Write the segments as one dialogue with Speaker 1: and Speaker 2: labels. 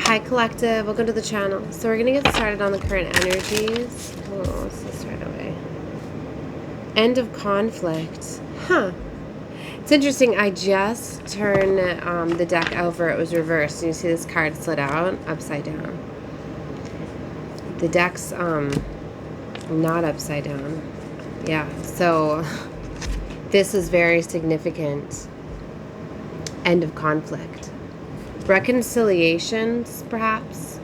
Speaker 1: Hi Collective, welcome to the channel. So we're going to get started on the current energies. Oh, let's just right away. End of conflict. Huh. It's interesting, I just turned the deck over, it was reversed. And you see this card slid out, upside down. The deck's not upside down. Yeah, so this is very significant. End of conflict. Reconciliations, perhaps.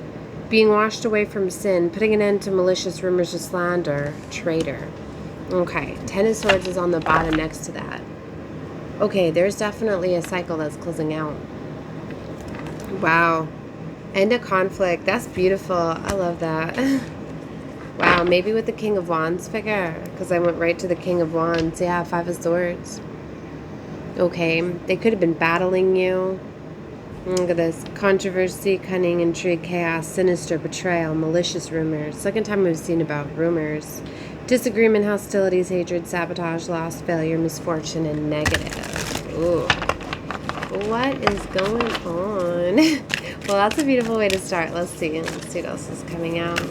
Speaker 1: Being washed away from sin. Putting an end to malicious rumors of slander. Traitor. Okay, 10 of Swords is on the bottom next to that. Okay, there's definitely a cycle that's closing out. Wow. End of conflict. That's beautiful. I love that. Wow, maybe with the King of Wands figure. Because I went right to the King of Wands. Yeah, 5 of Swords. Okay, they could have been battling you. Look at this. Controversy, cunning, intrigue, chaos, sinister, betrayal, malicious rumors. Second time we've seen about rumors. Disagreement, hostilities, hatred, sabotage, loss, failure, misfortune, and negative. Ooh. What is going on? Well, that's a beautiful way to start. Let's see. Let's see what else is coming out.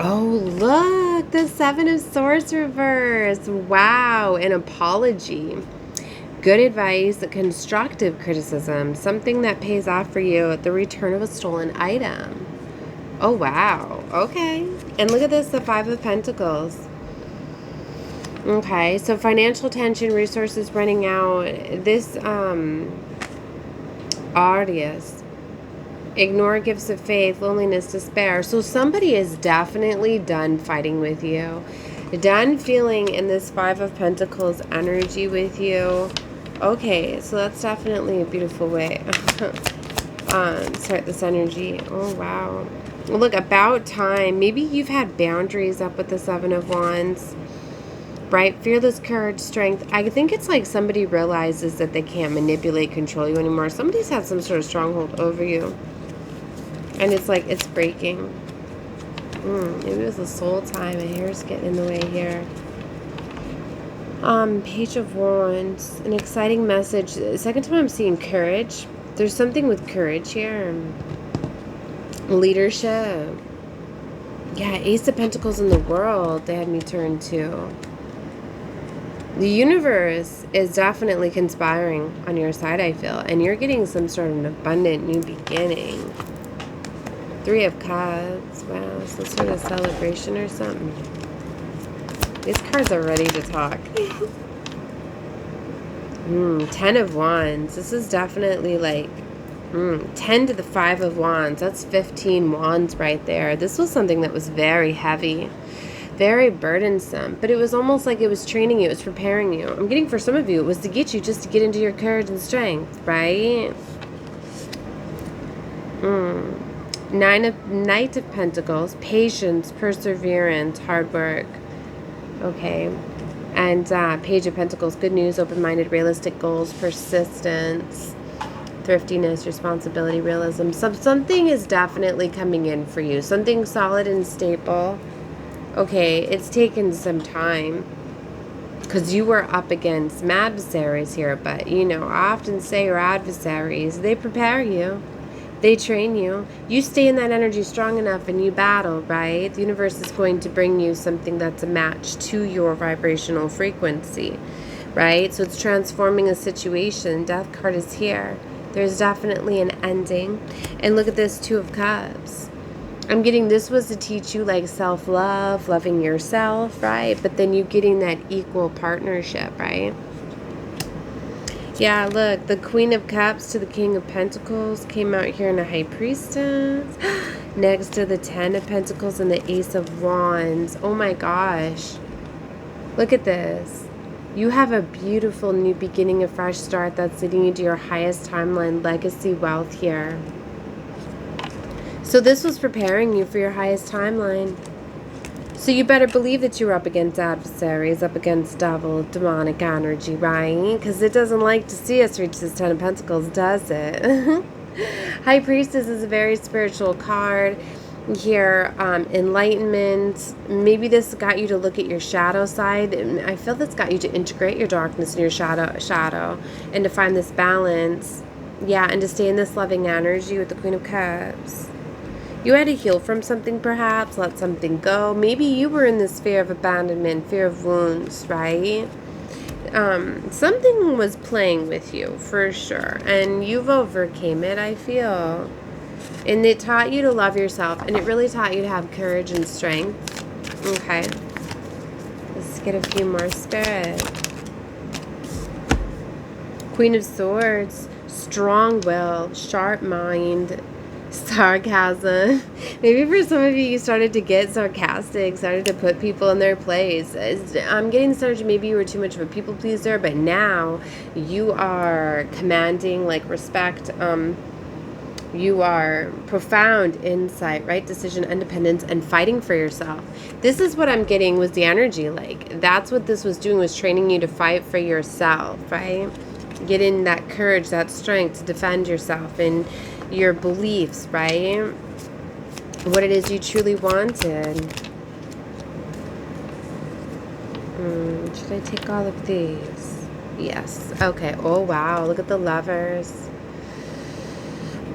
Speaker 1: Oh, look. The 7 of Swords reverse. Wow. An apology. Good advice, constructive criticism, something that pays off for you at the return of a stolen item. Oh, wow. Okay. And look at this, the 5 of Pentacles. Okay, so financial tension, resources running out. This, Audius. Ignore gifts of faith, loneliness, despair. So somebody is definitely done fighting with you. Done feeling in this 5 of Pentacles energy with you. Okay, so that's definitely a beautiful way. Start this energy. Oh, wow. Look, about time. Maybe you've had boundaries up with the 7 of Wands. Right? Fearless courage, strength. I think it's like somebody realizes that they can't manipulate, control you anymore. Somebody's had some sort of stronghold over you. And it's like, it's breaking. Maybe it was a soul time. My hair's getting in the way here. Page of Wands. An exciting message. Second time I'm seeing courage. There's something with courage here. Leadership. Yeah, Ace of Pentacles in the World. They had me turn to. The universe is definitely conspiring on your side, I feel. And you're getting some sort of an abundant new beginning. 3 of Cups. Wow, some sort of celebration or something. These cards are ready to talk. 10 of Wands. This is definitely like 10 to the 5 of Wands. That's 15 wands right there. This was something that was very heavy. Very burdensome. But it was almost like it was training you. It was preparing you. I'm getting for some of you, it was to get you just to get into your courage and strength. Right? Knight of Pentacles. Patience, perseverance, hard work. Okay. And Page of Pentacles. Good news, open-minded, realistic goals, persistence, thriftiness, responsibility, realism. Something is definitely coming in for you. Something solid and stable. Okay, it's taken some time because you were up against some adversaries here. But, you know, I often say your adversaries, they prepare you. They train you. You stay in that energy strong enough and you battle, right? The universe is going to bring you something that's a match to your vibrational frequency, right? So it's transforming a situation. Death card is here. There's definitely an ending. And look at this 2 of Cups. I'm getting this was to teach you like self-love, loving yourself, right? But then you getting that equal partnership, right? Yeah, look, the Queen of Cups to the King of Pentacles came out here in a High Priestess. Next to the 10 of Pentacles and the Ace of Wands. Oh my gosh. Look at this. You have a beautiful new beginning, a fresh start that's leading you to your highest timeline, legacy, wealth here. So this was preparing you for your highest timeline. So you better believe that you're up against adversaries, up against devil, demonic energy, right? Because it doesn't like to see us reach this 10 of Pentacles, does it? High Priestess is a very spiritual card. Here, enlightenment. Maybe this got you to look at your shadow side. I feel this got you to integrate your darkness and your shadow and to find this balance. Yeah, and to stay in this loving energy with the Queen of Cups. You had to heal from something, perhaps, let something go. Maybe you were in this fear of abandonment, fear of wounds, right? Something was playing with you, for sure. And you've overcame it, I feel. And it taught you to love yourself. And it really taught you to have courage and strength. Okay. Let's get a few more, Spirit. Queen of Swords. Strong will, sharp mind, sarcasm. Maybe for some of you, you started to get sarcastic, started to put people in their place. I'm getting this energy, maybe you were too much of a people pleaser, but now you are commanding, like, respect. You are profound insight, right decision, independence, and fighting for yourself. This is what I'm getting was the energy. Like, that's what this was doing, was training you to fight for yourself, right? Getting that courage, that strength to defend yourself and your beliefs, right? What it is you truly wanted. Should I take all of these? Yes. Okay. Oh, wow. Look at the Lovers.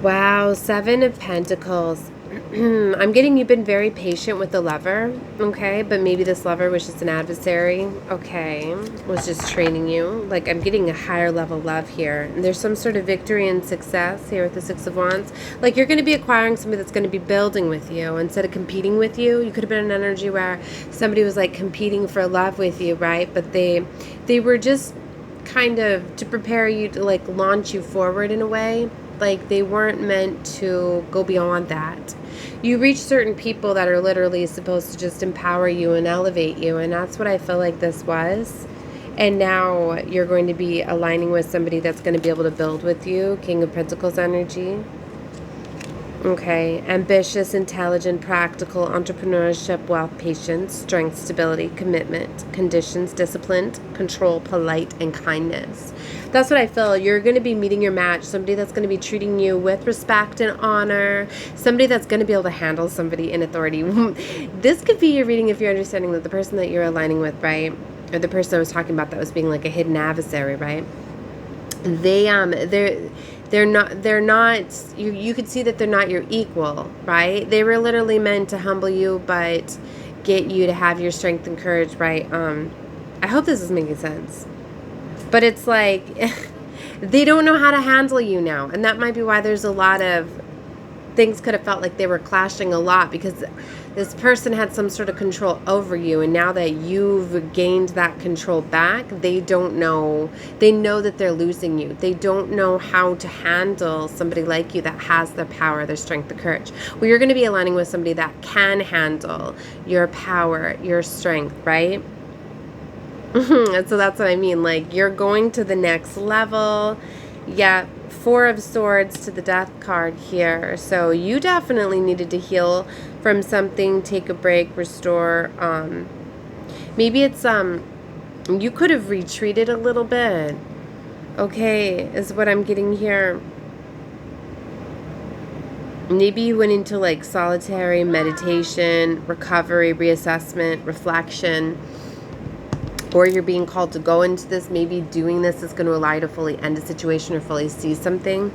Speaker 1: Wow. 7 of Pentacles. I'm getting you've been very patient with the Lover, okay? But maybe this Lover was just an adversary, okay? Was just training you. Like, I'm getting a higher level love here. And there's some sort of victory and success here with the 6 of Wands. Like, you're going to be acquiring somebody that's going to be building with you instead of competing with you. You could have been an energy where somebody was, like, competing for love with you, right? But they were just kind of to prepare you to, like, launch you forward in a way. Like, they weren't meant to go beyond that. You reach certain people that are literally supposed to just empower you and elevate you, and that's what I feel like this was. And now you're going to be aligning with somebody that's going to be able to build with you. King of Pentacles energy. Okay, ambitious, intelligent, practical, entrepreneurship, wealth, patience, strength, stability, commitment, conditions, disciplined, control, polite, and kindness. That's what I feel. You're going to be meeting your match, somebody that's going to be treating you with respect and honor, somebody that's going to be able to handle somebody in authority. This could be your reading if you're understanding that the person that you're aligning with, right, or the person I was talking about that was being like a hidden adversary, right, they're not, you could see that they're not your equal, right? They were literally meant to humble you, but get you to have your strength and courage, right? I hope this is making sense. But it's like, they don't know how to handle you now. And that might be why there's a lot of things could have felt like they were clashing a lot, because this person had some sort of control over you, and now that you've gained that control back, they don't know. They know that they're losing you. They don't know how to handle somebody like you that has the power, their strength, the courage. Well, you're going to be aligning with somebody that can handle your power, your strength, right? And so that's what I mean. Like, you're going to the next level. Yeah, 4 of Swords to the Death card here. So you definitely needed to heal from something, take a break, restore. Maybe it's you could have retreated a little bit. Okay, is what I'm getting here. Maybe you went into like solitary meditation, recovery, reassessment, reflection. Or you're being called to go into this. Maybe doing this is going to allow you to fully end a situation or fully see something.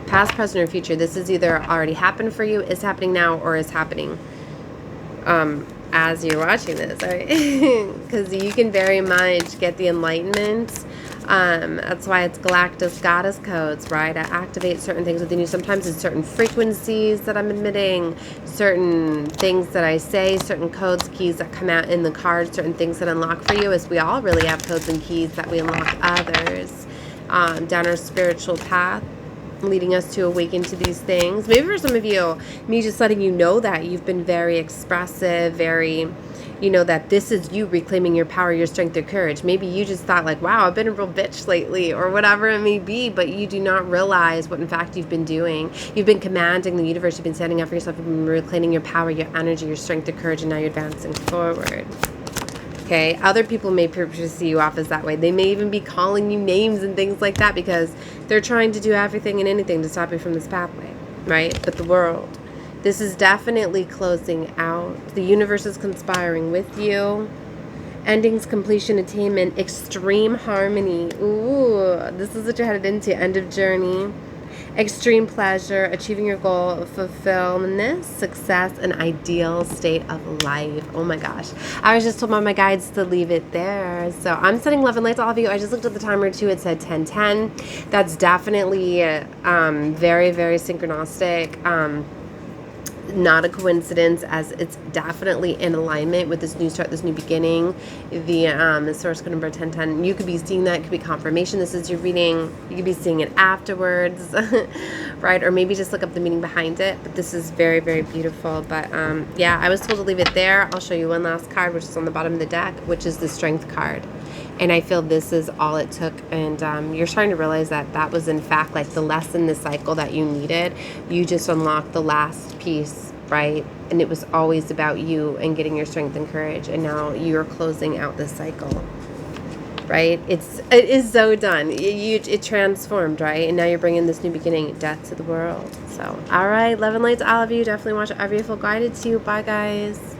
Speaker 1: Past, present, or future. This is either already happened for you, is happening now, or is happening as you're watching this. Right? Because you can very much get the enlightenment. That's why it's Galactus Goddess codes, right? I activate certain things within you. Sometimes it's certain frequencies that I'm admitting, certain things that I say, certain codes, keys that come out in the cards, certain things that unlock for you, as we all really have codes and keys that we unlock others down our spiritual path, leading us to awaken to these things. Maybe for some of you, me just letting you know that you've been very expressive, very... you know, that this is you reclaiming your power, your strength, your courage. Maybe you just thought like, wow, I've been a real bitch lately, or whatever it may be, but you do not realize what in fact you've been doing. You've been commanding the universe, you've been standing up for yourself, you've been reclaiming your power, your energy, your strength, your courage, and now you're advancing forward. Okay, other people may perceive you off as that way. They may even be calling you names and things like that because they're trying to do everything and anything to stop you from this pathway, right? But the world, this is definitely closing out. The universe is conspiring with you. Endings, completion, attainment, extreme harmony. Ooh, this is what you're headed into. End of journey. Extreme pleasure, achieving your goal, fulfillment, success, an ideal state of life. Oh my gosh. I was just told by my guides to leave it there. So I'm sending love and light to all of you. I just looked at the timer too. It said 10:10. That's definitely very, very synchronistic. Not a coincidence, as it's definitely in alignment with this new start, this new beginning. The source code number 1010. You could be seeing that. It could be confirmation. This is your reading. You could be seeing it afterwards, right? Or maybe just look up the meaning behind it. But this is very, very beautiful. But yeah, I was told to leave it there. I'll show you one last card, which is on the bottom of the deck, which is the Strength card. And I feel this is all it took. And you're starting to realize that that was, in fact, like the lesson, the cycle that you needed. You just unlocked the last piece, right? And it was always about you and getting your strength and courage. And now you're closing out this cycle, right? It is so done. It transformed, right? And now you're bringing this new beginning, death to the world. So, all right. Love and light to all of you. Definitely watch whatever you feel guided to. Bye, guys.